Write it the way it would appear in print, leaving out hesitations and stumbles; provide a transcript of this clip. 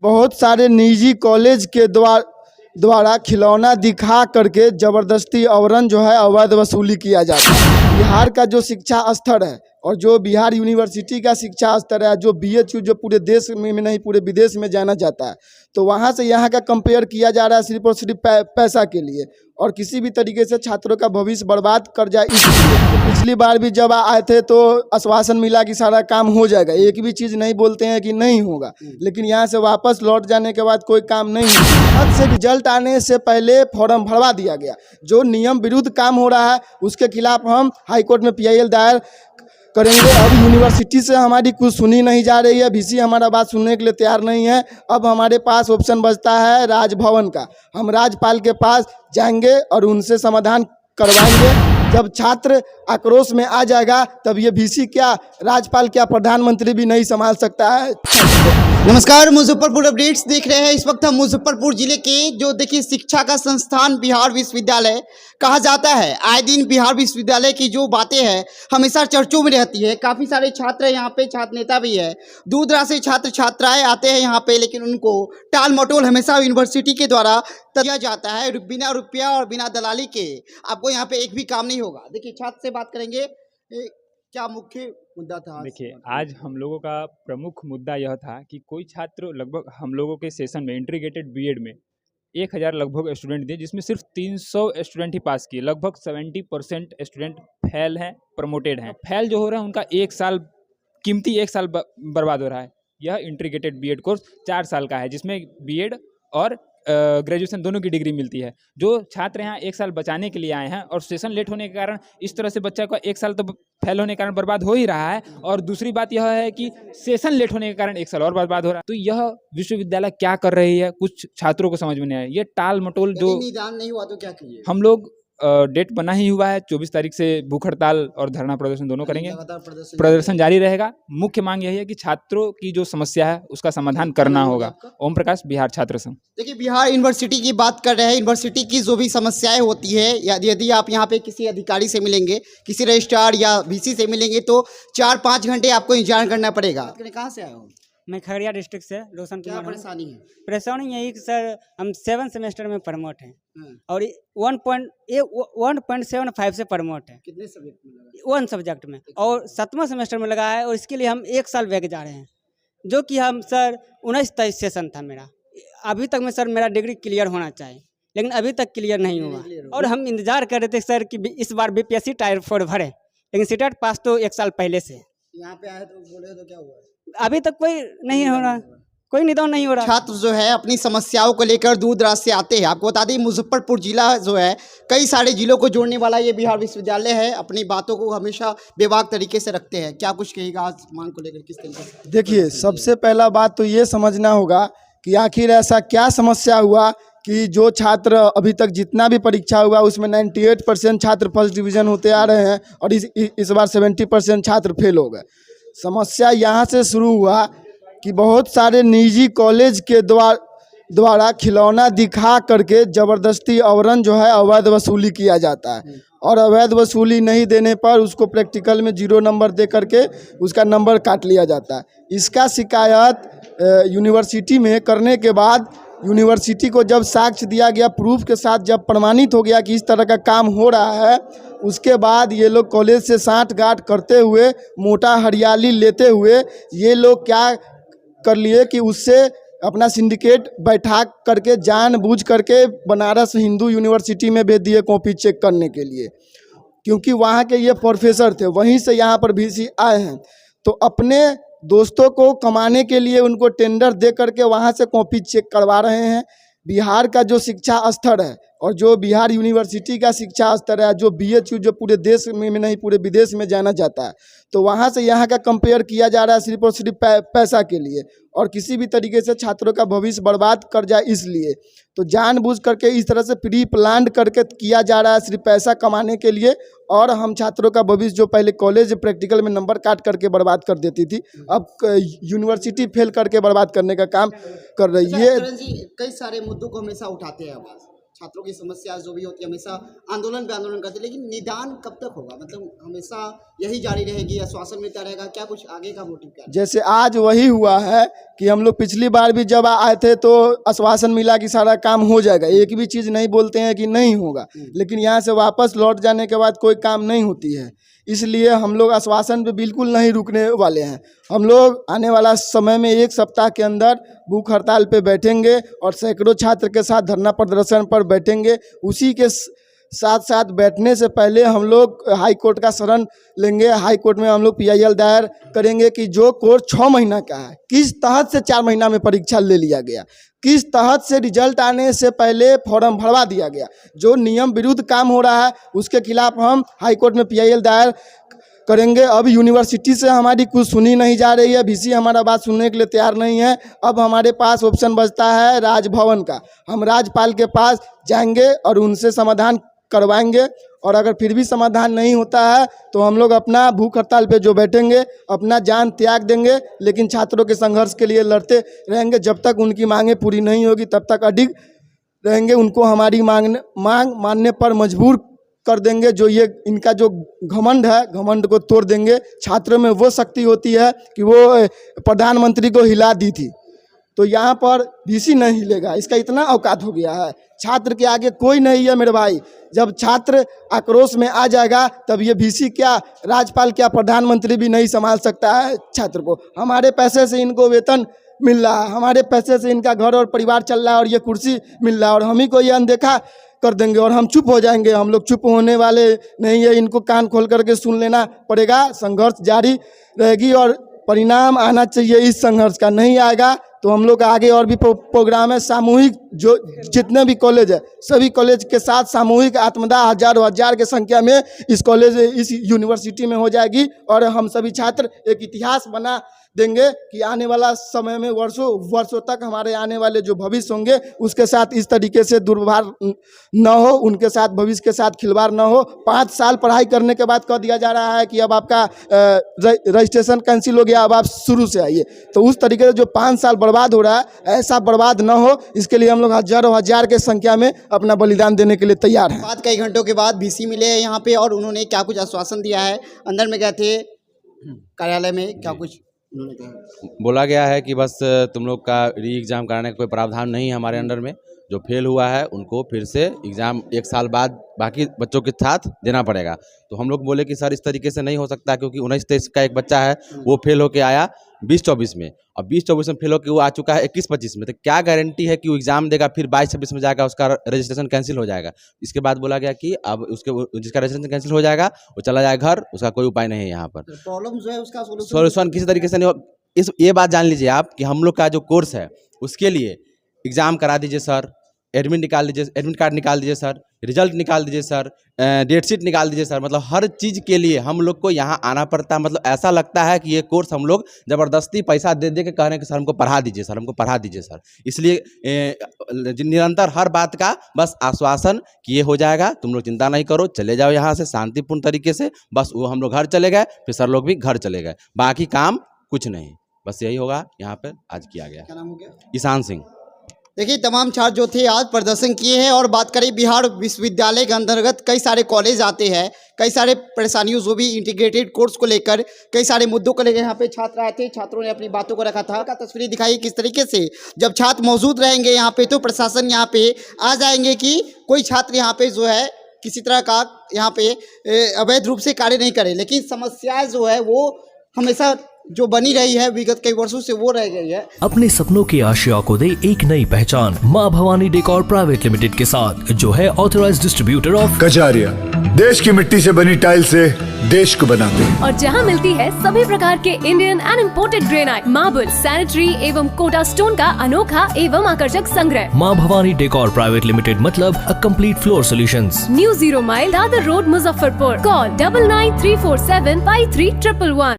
बहुत सारे निजी कॉलेज के द्वारा खिलौना दिखा करके ज़बरदस्ती आवरण जो है अवैध वसूली किया जाता है। बिहार का जो शिक्षा स्तर है और जो बिहार यूनिवर्सिटी का शिक्षा स्तर है, जो BHU जो पूरे देश में नहीं पूरे विदेश में जाना जाता है, तो वहाँ से यहाँ का कंपेयर किया जा रहा है सिर्फ और सिर्फ पैसा के लिए और किसी भी तरीके से छात्रों का भविष्य बर्बाद कर जाए इसलिए। तो पिछली बार भी जब आए थे तो आश्वासन मिला कि सारा काम हो जाएगा, एक भी चीज़ नहीं बोलते हैं कि नहीं होगा, लेकिन यहाँ से वापस लौट जाने के बाद कोई काम नहीं हुआ। हद से रिजल्ट आने से पहले फॉर्म भरवा दिया गया। जो नियम विरुद्ध काम हो रहा है उसके खिलाफ हम हाईकोर्ट में PIL दायर करेंगे। अब यूनिवर्सिटी से हमारी कुछ सुनी नहीं जा रही है, VC हमारा बात सुनने के लिए तैयार नहीं है। अब हमारे पास ऑप्शन बचता है राजभवन का। हम राज्यपाल के पास जाएंगे और उनसे समाधान करवाएंगे। जब छात्र आक्रोश में आ जाएगा तब ये VC क्या, राज्यपाल क्या, प्रधानमंत्री भी नहीं संभाल सकता है। नमस्कार, मुजफ्फरपुर अपडेट्स देख रहे हैं। इस वक्त हम मुजफ्फरपुर जिले के जो देखिए शिक्षा का संस्थान बिहार विश्वविद्यालय कहा जाता है। आए दिन बिहार विश्वविद्यालय की जो बातें हैं हमेशा चर्चों में रहती है। काफ़ी सारे छात्र यहाँ पे, छात्र नेता भी है, दूर दराज से छात्र छात्राएं आते हैं यहाँ पे, लेकिन उनको टाल मटोल हमेशा यूनिवर्सिटी के द्वारा किया जाता है। बिना रुपया और बिना दलाली के आपको यहाँ पे एक भी काम नहीं होगा। देखिए छात्र से बात करेंगे, क्या मुख्य मुद्दा था? देखिए, आज हम लोगों का प्रमुख मुद्दा यह था कि कोई छात्र, लगभग हम लोगों के सेशन में इंटीग्रेटेड B.Ed में 1000 लगभग स्टूडेंट दिए, जिसमें सिर्फ 300 स्टूडेंट ही पास किए। लगभग 70% स्टूडेंट फेल हैं, प्रमोटेड हैं। फेल जो हो रहा है उनका कीमती एक साल बर्बाद हो रहा है। यह इंटीग्रेटेड B.Ed कोर्स 4 साल का है, जिसमें B.Ed और ग्रेजुएशन दोनों की डिग्री मिलती है। जो छात्र यहाँ 1 साल बचाने के लिए आए हैं और सेशन लेट होने के कारण इस तरह से बच्चा का 1 साल तो फेल होने के कारण बर्बाद हो ही रहा है, और दूसरी बात यह है कि सेशन लेट होने के कारण 1 साल और बर्बाद हो रहा है। तो यह विश्वविद्यालय क्या कर रही है, कुछ छात्रों को समझ में नहीं आया। ये टाल मटोल जो निदान नहीं हुआ तो क्या कीजिए? हम लोग डेट बना ही हुआ है, 24 तारीख से भूख हड़ताल और धरना प्रदर्शन दोनों करेंगे। प्रदर्शन जारी रहेगा। मुख्य मांग यही है कि छात्रों की जो समस्या है उसका समाधान करना होगा। ओम प्रकाश, बिहार छात्र संघ। देखिए, बिहार यूनिवर्सिटी की बात कर रहे हैं। यूनिवर्सिटी की जो भी समस्याएं होती है, यदि आप यहाँ पे किसी अधिकारी से मिलेंगे, किसी रजिस्ट्रार या VC से मिलेंगे तो 4-5 घंटे आपको इंतजार करना पड़ेगा। कहाँ से आए हो? मैं खगड़िया डिस्ट्रिक्ट से रोशन क्या कुमार हूँ। परेशानी है? परेशानी यही कि सर हम 7 सेमेस्टर में प्रमोट हैं और 1.75 से प्रमोट है। कितने सब्जेक्ट में लगा? 1 सब्जेक्ट में, और 7वां सेमेस्टर में लगा है, और इसके लिए हम 1 साल बैक जा रहे हैं। जो कि हम सर 19-23 सेशन था मेरा। अभी तक में सर मेरा डिग्री क्लियर होना चाहिए, लेकिन अभी तक क्लियर नहीं हुआ। और हम इंतजार कर रहे थे सर कि इस बार BPSC टायर 4 भरे, लेकिन सीटेट पास तो 1 साल पहले से। यहाँ पे आए तो बोले तो क्या हुआ? अभी तक कोई नहीं हो रहा, कोई निदान नहीं हो रहा। छात्र जो है अपनी समस्याओं को लेकर दूर दराज से आते हैं। आपको बता दें, मुजफ्फरपुर जिला जो है कई सारे जिलों को जोड़ने वाला ये बिहार विश्वविद्यालय है। अपनी बातों को हमेशा बेबाक तरीके से रखते हैं। क्या कुछ कहेगा आज मांग को लेकर, किस तरीके से? देखिए, सबसे पहला बात तो ये समझना होगा कि आखिर ऐसा क्या समस्या हुआ कि जो छात्र अभी तक जितना भी परीक्षा हुआ उसमें 98% छात्र फर्स्ट डिवीज़न होते आ रहे हैं और इस बार 70% छात्र फेल हो गए। समस्या यहाँ से शुरू हुआ कि बहुत सारे निजी कॉलेज के द्वारा खिलौना दिखा करके ज़बरदस्ती आवरण जो है अवैध वसूली किया जाता है, और अवैध वसूली नहीं देने पर उसको प्रैक्टिकल में 0 नंबर दे करके उसका नंबर काट लिया जाता है। इसका शिकायत यूनिवर्सिटी में करने के बाद यूनिवर्सिटी को जब साक्ष्य दिया गया, प्रूफ के साथ जब प्रमाणित हो गया कि इस तरह का काम हो रहा है, उसके बाद ये लोग कॉलेज से साठगांठ करते हुए, मोटा हरियाली लेते हुए ये लोग क्या कर लिए कि उससे अपना सिंडिकेट बैठा करके जानबूझ करके बनारस हिंदू यूनिवर्सिटी में भेज दिए कॉपी चेक करने के लिए, क्योंकि वहाँ के ये प्रोफेसर थे, वहीं से यहाँ पर VC आए हैं। तो अपने दोस्तों को कमाने के लिए उनको टेंडर दे करके वहाँ से कॉपी चेक करवा रहे हैं। बिहार का जो शिक्षा स्तर है और जो बिहार यूनिवर्सिटी का शिक्षा स्तर है, जो BHU जो पूरे देश में नहीं पूरे विदेश में जाना जाता है, तो वहाँ से यहाँ का कंपेयर किया जा रहा है सिर्फ और सिर्फ पैसा के लिए और किसी भी तरीके से छात्रों का भविष्य बर्बाद कर जाए इसलिए। तो जानबूझ करके इस तरह से प्री प्लान करके किया जा रहा है सिर्फ पैसा कमाने के लिए, और हम छात्रों का भविष्य जो पहले कॉलेज प्रैक्टिकल में नंबर काट करके बर्बाद कर देती थी, अब यूनिवर्सिटी फेल करके बर्बाद करने का काम कर रही है। कई सारे मुद्दों को हमेशा उठाते हैं आवाज छात्रों की समस्या जो भी होती है हमेशा आंदोलन पे आंदोलन करते हैं, लेकिन निदान कब तक होगा? मतलब हमेशा यही जारी रहेगी, आश्वासन मिलता रहेगा, क्या कुछ आगे का मोटिव क्या है? जैसे आज वही हुआ है कि हम लोग पिछली बार भी जब आए थे तो आश्वासन मिला कि सारा काम हो जाएगा, एक भी चीज़ नहीं बोलते हैं कि नहीं होगा, लेकिन यहाँ से वापस लौट जाने के बाद कोई काम नहीं होती है। इसलिए हम लोग आश्वासन पे बिल्कुल नहीं रुकने वाले हैं। हम लोग आने वाला समय में 1 सप्ताह के अंदर भूख हड़ताल पे बैठेंगे और सैकड़ों छात्र के साथ धरना प्रदर्शन पर बैठेंगे। उसी के साथ साथ बैठने से पहले हम लोग हाई कोर्ट का शरण लेंगे। हाई कोर्ट में हम लोग PIL दायर करेंगे कि जो कोर्स 6 महीना का है, किस तहत से 4 महीना में परीक्षा ले लिया गया, किस तहत से रिजल्ट आने से पहले फॉर्म भरवा दिया गया, जो नियम विरुद्ध काम हो रहा है उसके खिलाफ हम हाई कोर्ट में PIL दायर करेंगे। अब यूनिवर्सिटी से हमारी कुछ सुनी नहीं जा रही है, VC हमारा बात सुनने के लिए तैयार नहीं है। अब हमारे पास ऑप्शन बचता है राजभवन का। हम राज्यपाल के पास जाएंगे और उनसे समाधान करवाएंगे, और अगर फिर भी समाधान नहीं होता है तो हम लोग अपना भूख हड़ताल पे जो बैठेंगे, अपना जान त्याग देंगे, लेकिन छात्रों के संघर्ष के लिए लड़ते रहेंगे। जब तक उनकी मांगें पूरी नहीं होगी तब तक अडिग रहेंगे। उनको हमारी मांग मानने पर मजबूर कर देंगे। जो ये इनका जो घमंड है, घमंड को तोड़ देंगे। छात्रों में वो शक्ति होती है कि वो प्रधानमंत्री को हिला दी थी, तो यहाँ पर VC नहीं हिलेगा। इसका इतना औकात हो गया है, छात्र के आगे कोई नहीं है मेरे भाई। जब छात्र आक्रोश में आ जाएगा तब ये VC क्या, राज्यपाल क्या, प्रधानमंत्री भी नहीं संभाल सकता है छात्र को। हमारे पैसे से इनको वेतन मिल रहा है, हमारे पैसे से इनका घर और परिवार चल रहा है, और ये कुर्सी मिल रहा है, और हम ही को ये अनदेखा कर देंगे और हम चुप हो जाएंगे। हम लोग चुप होने वाले नहीं है, इनको कान खोल करके सुन लेना पड़ेगा। संघर्ष जारी रहेगी और परिणाम आना चाहिए इस संघर्ष का। नहीं आएगा तो हम लोग आगे और भी प्रोग्राम है सामूहिक, जो जितने भी कॉलेज है सभी कॉलेज के साथ सामूहिक आत्मदाह हजार के संख्या में इस कॉलेज इस यूनिवर्सिटी में हो जाएगी, और हम सभी छात्र एक इतिहास बना देंगे कि आने वाला समय में वर्षों तक हमारे आने वाले जो भविष्य होंगे उसके साथ इस तरीके से दुर्व्यवहार न हो, उनके साथ भविष्य के साथ खिलवाड़ न हो। 5 साल पढ़ाई करने के बाद कह दिया जा रहा है कि अब आपका रजिस्ट्रेशन कैंसिल हो गया, अब आप शुरू से आइए। तो उस तरीके से जो 5 साल बर्बाद हो रहा है, ऐसा बर्बाद न हो, इसके लिए हम लोग हजार के संख्या में अपना बलिदान देने के लिए तैयार हैं। बाद कई घंटों के बाद VC मिले हैं यहाँ पे, और उन्होंने क्या कुछ आश्वासन दिया है? अंदर में गए थे कार्यालय में, क्या कुछ उन्होंने कहा? बोला गया है कि बस तुम लोग का री एग्ज़ाम कराने का कोई प्रावधान नहीं है हमारे अंडर में। जो फेल हुआ है उनको फिर से एग्ज़ाम 1 साल बाद बाकी बच्चों के साथ देना पड़ेगा। तो हम लोग बोले कि सर इस तरीके से नहीं हो सकता, क्योंकि 19-23 का एक बच्चा है, वो फेल होके आया 20-24 में, और 20-24 में फेल होकर वो आ चुका है 21-25 में। तो क्या गारंटी है कि वो एग्ज़ाम देगा फिर 22-26 में जाएगा उसका रजिस्ट्रेशन कैंसिल हो जाएगा। इसके बाद बोला गया कि अब उसके जिसका रजिस्ट्रेशन कैंसिल हो जाएगा वो चला जाएगा घर, उसका कोई उपाय नहीं है यहाँ पर। प्रॉब्लम जो है उसका सोल्यूशन किसी तरीके से नहीं हो। ये बात जान लीजिए आप कि हम लोग का जो कोर्स है उसके लिए एग्ज़ाम करा दीजिए सर, एडमिट निकाल दीजिए, एडमिट कार्ड निकाल दीजिए सर, रिजल्ट निकाल दीजिए सर, डेट शीट निकाल दीजिए सर। मतलब हर चीज़ के लिए हम लोग को यहाँ आना पड़ता है। मतलब ऐसा लगता है कि ये कोर्स हम लोग ज़बरदस्ती पैसा दे के कह रहे हैं कि सर हमको पढ़ा दीजिए सर, हमको पढ़ा दीजिए सर। इसलिए निरंतर हर बात का बस आश्वासन कि ये हो जाएगा, तुम लोग चिंता नहीं करो, चले जाओ यहाँ से शांतिपूर्ण तरीके से। बस वो हम लोग घर चले गए, फिर सर लोग भी घर चले गए, बाकी काम कुछ नहीं। बस यही होगा यहाँ पर आज किया गया। क्या नाम हो गया? ईशान सिंह। देखिए तमाम छात्र जो थे आज प्रदर्शन किए हैं। और बात करें बिहार विश्वविद्यालय के अंतर्गत कई सारे कॉलेज आते हैं, कई सारे परेशानियों जो भी इंटीग्रेटेड कोर्स को लेकर, कई सारे मुद्दों को लेकर यहाँ पे छात्र आए थे। छात्रों ने अपनी बातों को रखा था। का तस्वीरें दिखाई किस तरीके से जब छात्र मौजूद रहेंगे यहाँ पे तो प्रशासन यहाँ पे आ जाएंगे कि कोई छात्र यहाँ पे जो है किसी तरह का यहाँ पे अवैध रूप से कार्य नहीं करे। लेकिन समस्याएं जो है वो हमेशा जो बनी रही है विगत कई वर्षों से वो रह गई है। अपने सपनों की आशिया को दे एक नई पहचान माँ भवानी डेकोर प्राइवेट लिमिटेड के साथ, जो है ऑथराइज्ड डिस्ट्रीब्यूटर ऑफ कजारिया। देश की मिट्टी से बनी टाइल से देश को बनाते हैं, और जहां मिलती है सभी प्रकार के Indian and imported granite, marble, sanitary एवं कोटा स्टोन का अनोखा एवं आकर्षक संग्रह। माँ भवानी डेकोर प्राइवेट लिमिटेड मतलब a complete floor solutions. New 0 mile Dadar road, Muzaffarpur. Call 9934753111।